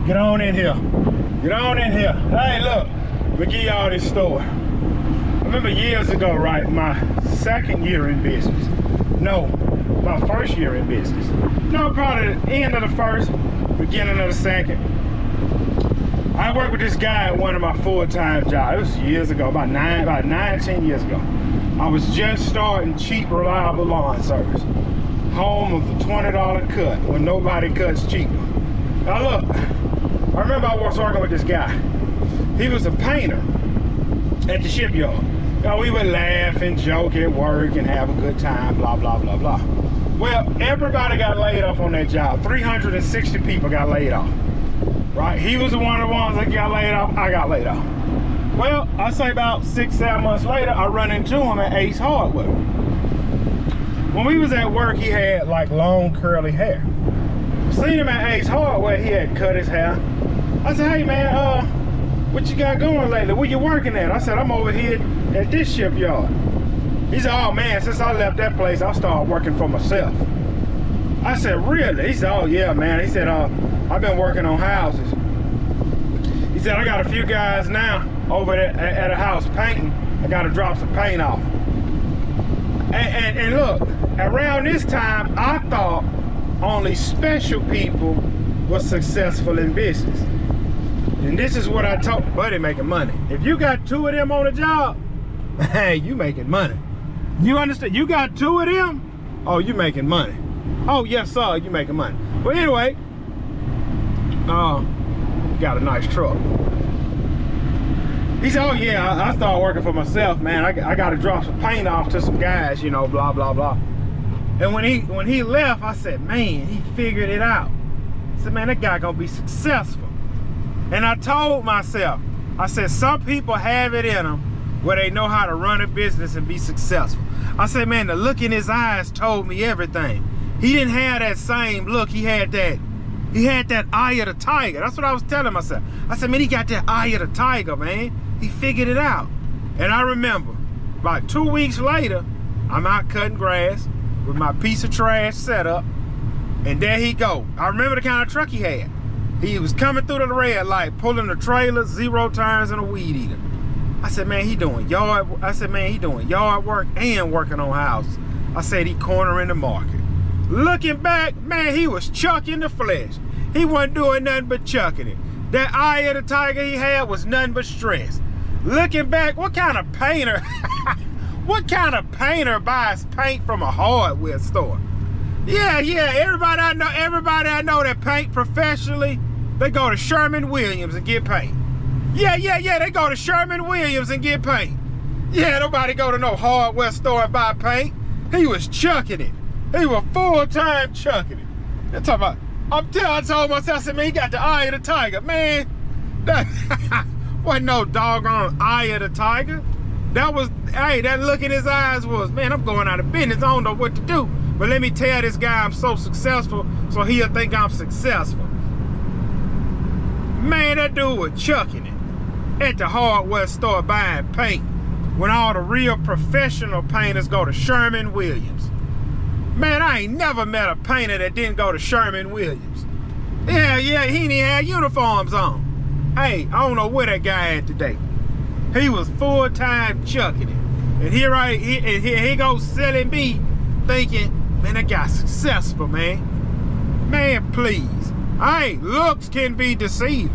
Get on in here. Get on in here. Hey, look. Let me give y'all this story. I remember years ago, right, my second year in business. No, my first year in business. No, probably the end of the first, beginning of the second. I worked with this guy at one of my full-time jobs. It was years ago, about 10 years ago. I was just starting cheap, reliable lawn service. Home of the $20 cut, when nobody cuts cheaper. Now look, I remember I was working with this guy. He was a painter at the shipyard. You know, we would laugh and joke at work and have a good time, blah, blah, blah, blah. Well, everybody got laid off on that job. 360 people got laid off, right? He was one of the ones that got laid off, I got laid off. Well, I say about 6-7 months later, I run into him at Ace Hardware. When we was at work, he had like long curly hair. Seen him at Ace Hardware, he had cut his hair. I said, hey man, what you got going lately? Where you working at? I said, I'm over here at this shipyard. He said, oh man, since I left that place, I started working for myself. I said, really? He said, oh yeah, man. He said, I've been working on houses. He said, I got a few guys now over there at a house painting. I got to drop some paint off. And look, around this time, I thought only special people were successful in business. And this is what I told Buddy, making money. If you got 2 of them on a job, hey, you making money. You understand? You got 2 of them, oh, you making money. Oh, yes, sir, you making money. But anyway, got a nice truck. He said, oh yeah, I started working for myself, man. I got to drop some paint off to some guys, you know, blah, blah, blah. And when he left, I said, man, he figured it out. I said, man, that guy gonna be successful. And I told myself, I said, some people have it in them where they know how to run a business and be successful. I said, man, the look in his eyes told me everything. He didn't have that same look. He had that eye of the tiger. That's what I was telling myself. I said, man, he got that eye of the tiger, man. He figured it out. And I remember, about 2 weeks later, I'm out cutting grass with my piece of trash set up, and there he go. I remember the kind of truck he had. He was coming through the red light, pulling the trailer, 0 tires, and a weed eater. I said, man, he doing yard work and working on houses. I said, he cornering the market. Looking back, man, he was chucking the flesh. He wasn't doing nothing but chucking it. That eye of the tiger he had was nothing but stress. Looking back, what kind of painter, what kind of painter buys paint from a hardware store? Yeah, everybody I know that paint professionally, they go to Sherwin-Williams and get paint. Yeah, they go to Sherwin-Williams and get paint. Yeah, nobody go to no hardware store and buy paint. He was chucking it. He was full-time chucking it. They're talking about, I told myself, I said, man, he got the eye of the tiger. Man, that wasn't no doggone eye of the tiger. That was, hey, that look in his eyes was, man, I'm going out of business. I don't know what to do. But let me tell this guy I'm so successful, so he'll think I'm successful. Man, that dude was chucking it at the hardware store buying paint when all the real professional painters go to Sherwin-Williams. Man, I ain't never met a painter that didn't go to Sherwin-Williams. Yeah, he didn't even have uniforms on. Hey, I don't know where that guy at today. He was full-time chucking it. And here he goes selling me, thinking, man, that guy's successful, man. Man, please. Hey, looks can be deceiving.